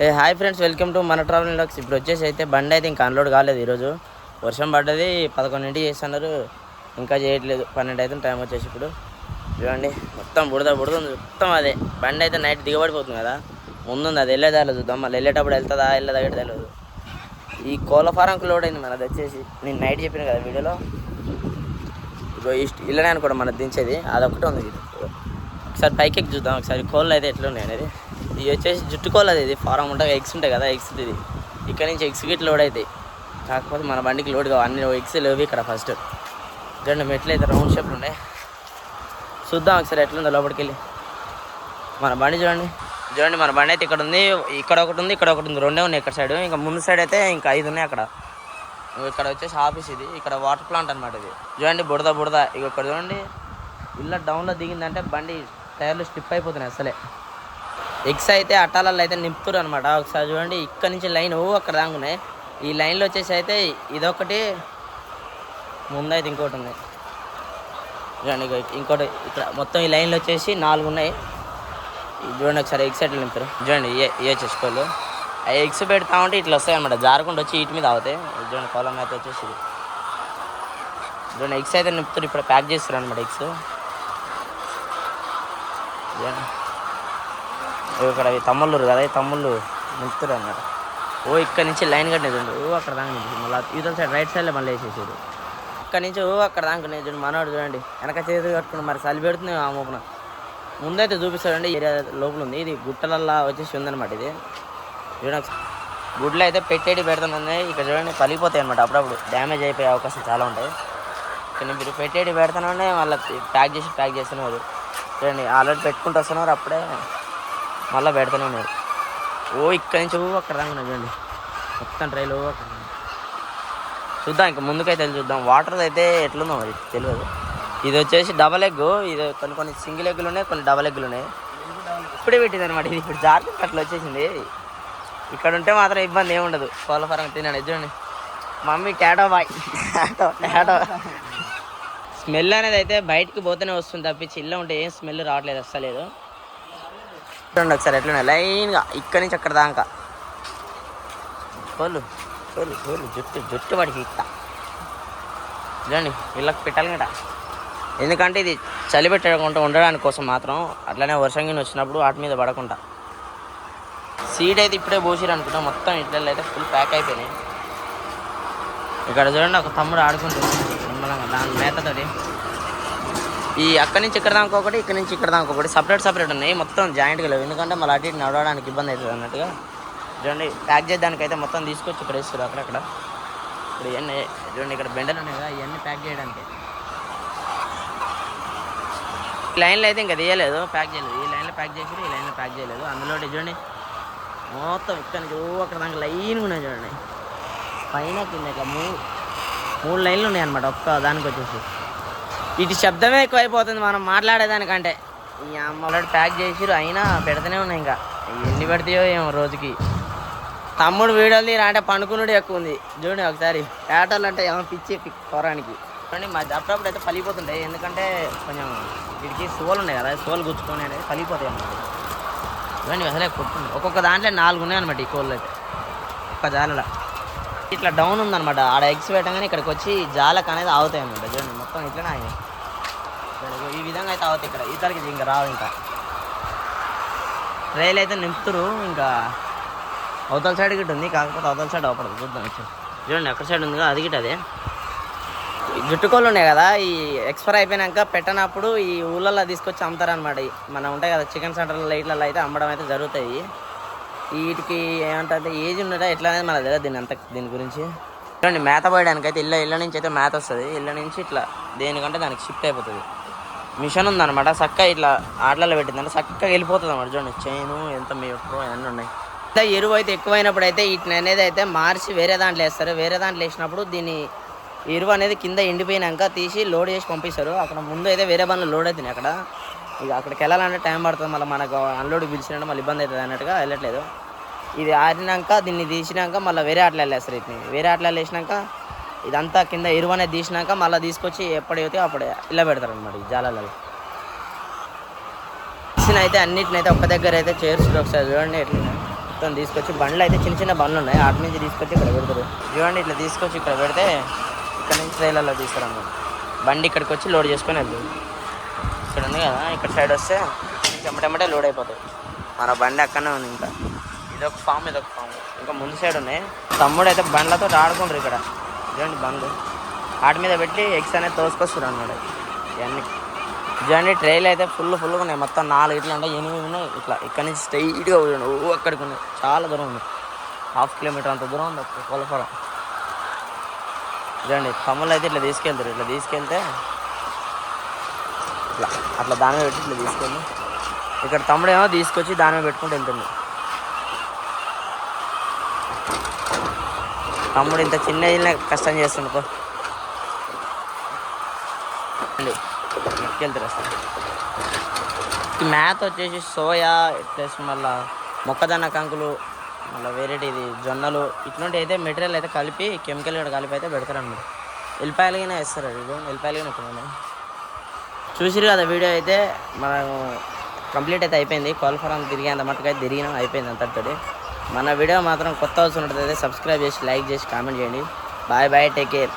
Hi friends, welcome to మన travel vlogs. ఇప్పుడు వచ్చేసి అయితే బండి అయితే ఇంకా అన్లోడ్ కాలేదు. ఈరోజు వర్షం పడ్డది, 11 చేస్తున్నారు, ఇంకా చేయట్లేదు. 12 అవుతుంది టైం వచ్చేసి. ఇప్పుడు చూడండి, మొత్తం బుడద ఉంది మొత్తం. అదే బండి అయితే నైట్ దిగబడిపోతుంది కదా, ముందుంది అది వెళ్ళేదాలో చూద్దాం. మళ్ళీ వెళ్ళేటప్పుడు వెళ్తుందా వెళ్ళదా తెలియదు. ఈ కోళ్ళ ఫారంకు లోడ్ అయింది మనది వచ్చేసి. నేను నైట్ చెప్పిన కదా వీడియోలో, ఇగో ఇల్లనే అనుకోవడం మనది దించేది. అదొకటి ఉంది. ఒకసారి పైకి ఎక్కి చూద్దాం ఒకసారి కోళ్ళు అయితే ఎట్లున్నాయి అనేది. ఇది వచ్చేసి జుట్టు కోళ్ళు. అది ఇది ఫారం ఉంటాయి, ఎగ్స్ ఉంటాయి కదా, ఎగ్స్. ఇది ఇక్కడ నుంచి ఎగ్స్ గిట్ లోడ్ అవుతాయి. కాకపోతే మన బండికి లోడ్ కావు, అన్ని ఎగ్స్ లేవు ఇక్కడ. ఫస్ట్ రెండు మెట్లు అయితే రౌండ్ షేప్లు ఉన్నాయి. చూద్దాం ఒకసారి ఎట్లుందో లోపలికి వెళ్ళి. మన బండి చూడండి, మన బండి అయితే ఇక్కడ ఉంది, ఇక్కడ ఒకటి ఉంది, ఇక్కడ ఒకటి ఉంది, రెండే ఉన్నాయి ఇక్కడ సైడ్. ఇంకా ముందు సైడ్ అయితే ఇంకా 5 ఉన్నాయి అక్కడ. ఇక్కడ వచ్చేసి ఆఫీస్ ఇది, ఇక్కడ వాటర్ ప్లాంట్ అనమాట ఇది. చూడండి బుడద ఇక ఇక్కడ చూడండి. ఇలా డౌన్లో దిగిందంటే బండి టైర్లు స్లిప్ అయిపోతున్నాయి అసలే. ఎగ్స్ అయితే అట్టాలలో అయితే నింపుతారు అనమాట. ఒకసారి చూడండి, ఇక్కడ నుంచి లైన్ అక్కడ దాங்குన్నాయి. ఈ లైన్లో వచ్చేసి అయితే ఇదొకటి, ముందైతే ఇంకోటి ఉంది చూడండి. ఇంకోటి ఇక్కడ మొత్తం ఈ లైన్లో వచ్చేసి 4 ఉన్నాయి. చూడండి ఒకసారి ఎగ్స్ ఎట్లా నింపుతారు చూడండి. ఏ చేసుకోవాలి ఆ ఎగ్స్ పెడతా ఉంటే ఇట్లా వస్తాయి అనమాట, జారకుండా వచ్చి వీటి మీద అవుతాయి. చూడండి పొలం అయితే వచ్చేసి చూడండి ఎగ్స్ అయితే నింపుతారు. ఇప్పుడు ప్యాక్ చేస్తారు అనమాట ఎగ్స్. ఇక్కడ తమ్ముళ్ళు కదా, ఈ తమ్ముళ్ళు నింపుతారు అనమాట. ఇక్కడ నుంచి లైన్ కట్టినది అక్కడ దాకా మళ్ళీ యూతల సైడ్ రైట్ సైడ్లో మళ్ళీ వేసేసారు. ఇక్కడ నుంచి అక్కడ దాకా చూడండి. మనవాడు చూడండి వెనక చేతులు కట్టుకుని మరి చలి పెడుతుంది ఆ మోపున. ముందైతే చూపిస్తాడండి, ఏరియా లోపల ఉంది. ఇది గుట్టలల్లా వచ్చేసి ఉందన్నమాట. ఇది చూడండి, గుడ్లు అయితే పెట్టేటి పెడుతున్నాయి. ఇక్కడ చూడండి పలిపోతాయి అనమాట, అప్పుడప్పుడు డ్యామేజ్ అయిపోయే అవకాశం చాలా ఉంటాయి. ఇక్కడ మీరు పెట్టేటి పెడుతున్నానే మళ్ళీ ప్యాక్ చేస్తున్నారు. చూడండి ఆల్రెడీ పెట్టుకుంటూ వస్తున్నారు, అప్పుడే మళ్ళీ పెడుతూనే ఉన్నారు. ఇక్కడి నుంచి అక్కడ దాకా చూడండి, మొత్తం ట్రైలు అక్కడ. చూద్దాం ఇంకా ముందుకైతే చూద్దాం. వాటర్ అయితే ఎట్లుందో మరి తెలియదు. ఇది వచ్చేసి డబల్ ఎగ్. ఇది కొన్ని సింగిల్ ఎగ్గులు ఉన్నాయి, కొన్ని డబల్ ఎగ్గులు ఉన్నాయి. ఇప్పుడే పెట్టింది అనమాట. ఇది ఇప్పుడు జార్ఖండ్ అట్లా వచ్చేసింది. ఇక్కడ ఉంటే మాత్రం ఇబ్బంది ఏముండదు. కోళ్ళ ఫారం తినండి. చూడండి మమ్మీ టాటో బాయ్, టాటో. స్మెల్ అనేది అయితే బయటికి పోతేనే వస్తుంది తప్పించి ఇల్లు ఉంటే ఏం స్మెల్ రావట్లేదు, అస్సలేదు. చూడండి ఒకసారి ఎట్లున్నాయి లైన్గా ఇక్కడి నుంచి అక్కడ దాకా. కోళ్ళు జుట్టు వాడికి ఇట్ట చూడండి. వీళ్ళకి పెట్టాలి కదా, ఎందుకంటే ఇది చలి పెట్టకుండా ఉండడానికి కోసం మాత్రం. అట్లనే వర్షం గిన్నె వచ్చినప్పుడు వాటి మీద పడకుండా. సీడ్ అయితే ఇప్పుడే పోసిరు అనుకుంటా. మొత్తం ఇట్లలో అయితే ఫుల్ ప్యాక్ అయిపోయినాయి. ఇక్కడ చూడండి ఒక తమ్ముడు ఆడుకుంటుంది నిమ్మలంగా దాని మేతతోటి. ఈ అక్కడి నుంచి ఇక్కడ దాకా ఒకటి, ఇక్కడ నుంచి ఇక్కడ దాకా ఒకటి, సపరేట్ ఉన్నాయి. మొత్తం జాయింట్గా లేవు, ఎందుకంటే మళ్ళీ అటు ఇటు నడవడానికి ఇబ్బంది అవుతుంది అన్నట్టుగా. చూడండి ప్యాక్ చేయడానికి అయితే మొత్తం తీసుకొచ్చి ఇక్కడ వేస్తారు అక్కడక్కడ. ఇప్పుడు ఇవన్నీ చూడండి, ఇక్కడ బెండలు ఉన్నాయి కదా, ఇవన్నీ ప్యాక్ చేయడానికి. ఈ లైన్లో అయితే ఇంకా తీయలేదు, ప్యాక్ చేయలేదు. ఈ లైన్లో ప్యాక్ చేసి ఈ లైన్లో ప్యాక్ చేయలేదు. అందులో చూడండి మొత్తం ఇక్కడ నుంచి అక్కడ దాకా లైన్గా ఉన్నాయి చూడండి. పైన కింద ఇట్లా 3 లైన్లు ఉన్నాయి అనమాట ఒక్క దానికి వచ్చేసి. ఇటు శబ్దమే ఎక్కువైపోతుంది మనం మాట్లాడేదానికంటే. ఈ అమ్మ ప్యాక్ చేసిరు, అయినా పెడుతూనే ఉన్నాయి. ఇంకా ఎన్ని పెడతాయో ఏమో రోజుకి. తమ్ముడు వీడియోలు తీరా అంటే పండుకునుడు ఎక్కువ ఉంది. చూడండి ఒకసారి ఏటర్లు అంటే ఏమో పిచ్చి పొరానికి. చూడండి అప్పుడప్పుడు అయితే పలిపోతుంటాయి, ఎందుకంటే కొంచెం వీటికి సోలు ఉన్నాయి కదా, సోలు గుచ్చుకొని అనేది పలిపోతాయి అన్నమాట. చూడండి అసలే కొట్టుంది. ఒక్కొక్క దాంట్లో 4 ఉన్నాయి అనమాట ఈ కోళ్ళు అయితే ఒక్క జాలలో. ఇట్లా డౌన్ ఉందన్నమాట. ఆడ ఎగ్స్ పెట్టగానే ఇక్కడికి వచ్చి జాలకు అనేది ఆగుతాయి అనమాట. చూడండి మొత్తం ఇట్లనే ఆగినాయి. ఈ విధంగా అయితే ఆగుతాయి. ఇక్కడ ఇతరికి ఇంకా రావు. ఇంకా రైలు అయితే నింపుతురు. ఇంకా అవతల సైడ్ గిట్ట ఉంది, కాకపోతే అవతల సైడ్ అవపడదు. చూద్దాం చూడండి అక్కడ సైడ్ ఉంది, అది గిట్ట అదే. జుట్టుకోళ్ళు ఉన్నాయి కదా, ఈ ఎక్స్పైర్ అయిపోయినాక పెట్టనప్పుడు ఈ ఊళ్ళల్లో తీసుకొచ్చి అమ్ముతారనమాట. మనం ఉంటాయి కదా చికెన్ సెంటర్లలో ఇట్లలో అయితే అమ్మడం అయితే జరుగుతాయి. వీటికి ఏమంటే ఏజ్ ఉన్నదా ఎట్లా అనేది మనకు తెలియదు దీని గురించి. చూడండి మేత పోయడానికి అయితే ఇళ్ళ నుంచి అయితే మేత వస్తుంది. ఇళ్ళ నుంచి ఇట్లా దేనికంటే దానికి షిఫ్ట్ అయిపోతుంది. మిషన్ ఉందన్నమాట, చక్కగా ఇట్లా ఆటలలో పెట్టిందంటే చక్కగా వెళ్ళిపోతుంది అన్నమాట. చూడండి చైను ఎంత మీటర్ అన్నీ ఉన్నాయి. ఎరువు అయితే ఎక్కువైనప్పుడు అయితే వీటిని అనేది అయితే మార్చి వేరే దాంట్లో వేస్తారు. వేరే దాంట్లో వేసినప్పుడు దీన్ని ఎరువు అనేది కింద ఎండిపోయినాక తీసి లోడ్ చేసి పంపిస్తారు. అక్కడ ముందు అయితే వేరే బండ్లు లోడ్ అవుతున్నాయి అక్కడ. ఇక అక్కడికి వెళ్ళాలంటే టైం పడుతుంది, మళ్ళీ మనకు అన్లోడ్ పిలిచినట్టు మళ్ళీ ఇబ్బంది అవుతుంది అన్నట్టుగా వెళ్ళట్లేదు. ఇది ఆడినాక దీన్ని తీసినాక మళ్ళీ వేరే ఆటలు వెళ్ళేస్తారు. వీటిని వేరే ఆటలు వేసినాక ఇదంతా కింద ఎరువు అనేది తీసినాక మళ్ళీ తీసుకొచ్చి ఎప్పుడైతే అప్పుడే ఇలా పెడతారు అనమాట ఈ జాలలో. అయితే అన్నిటినైతే ఒక్క దగ్గర అయితే చేర్చుడు ఒకసారి చూడండి ఎట్లా మొత్తం తీసుకొచ్చి బండ్లు అయితే చిన్న చిన్న బండ్లు ఉన్నాయి, వాటి నుంచి తీసుకొచ్చి ఇక్కడ పెడతారు. చూడండి ఇట్లా తీసుకొచ్చి ఇక్కడ పెడితే ఇక్కడ నుంచి ట్రైలర్లో తీస్తారు అన్నమాట. బండి ఇక్కడికి వచ్చి లోడ్ చేసుకొని వెళ్తుంది. ఇక్కడ ఉంది కదా, ఇక్కడ సైడ్ వస్తే చెమటెమ్మటే లోడ్ అయిపోతాయి. మన బండి అక్కడనే ఉంది. ఇంకా ఇదొక ఫామ్ ఇంకా ముందు సైడ్ ఉన్నాయి. తమ్ముడు అయితే బండ్లతో ఆడుకుంటారు ఇక్కడ. చూడండి బండ్లు వాటి మీద పెట్టి ఎగ్స్ అనేది తోసుకొస్తారు అన్నాడు. ఇవన్నీ చూడండి ట్రైలు అయితే ఫుల్గా ఉన్నాయి. మొత్తం 4 ఇట్లా ఉంటాయి, 8 ఉన్నాయి. ఇట్లా ఇక్కడ నుంచి స్ట్రైట్గా అక్కడికి ఉన్నాయి. చాలా దూరం ఉంది, 1/2 కిలోమీటర్ అంత దూరం ఉంది కోలపురం. చూడండి తమ్ముళ్ళు అయితే ఇట్లా తీసుకెళ్తారు. ఇట్లా తీసుకెళ్తే ఇట్లా అట్లా దాని మీద పెట్టి ఇట్లా తీసుకెళ్ళి ఇక్కడ తమ్ముడు ఏమో తీసుకొచ్చి దాని మీద పెట్టుకుంటూ వెళ్తుంది. తమ్ముడు ఇంత చిన్న ఏజ్లో కష్టం చేస్తుండో వెళ్తారు అసలు. మ్యాథ్ వచ్చేసి సోయా ప్లస్ మళ్ళీ మొక్కజొన్న కంకులు, మళ్ళీ వేరేటిది జొన్నలు ఇట్లాంటి అయితే మెటీరియల్ అయితే కలిపి కెమికల్ కూడా కలిపి అయితే పెడతారు అన్నమాట. ఎల్లిపాయలుగానే వేస్తారు. అది ఎల్లిపాయలుగానే ఎక్కువ చూసిరు కదా. వీడియో అయితే మనం కంప్లీట్ అయితే అయిపోయింది. కోల్ఫారం తిరిగేంత మట్టుకు అయితే తిరిగినాం, అయిపోయింది అంతటితోటి. మన వీడియో మాత్రం కొత్త అవసరం ఉంటుంది, సబ్స్క్రైబ్ చేసి లైక్ చేసి కామెంట్ చేయండి. Bye take care.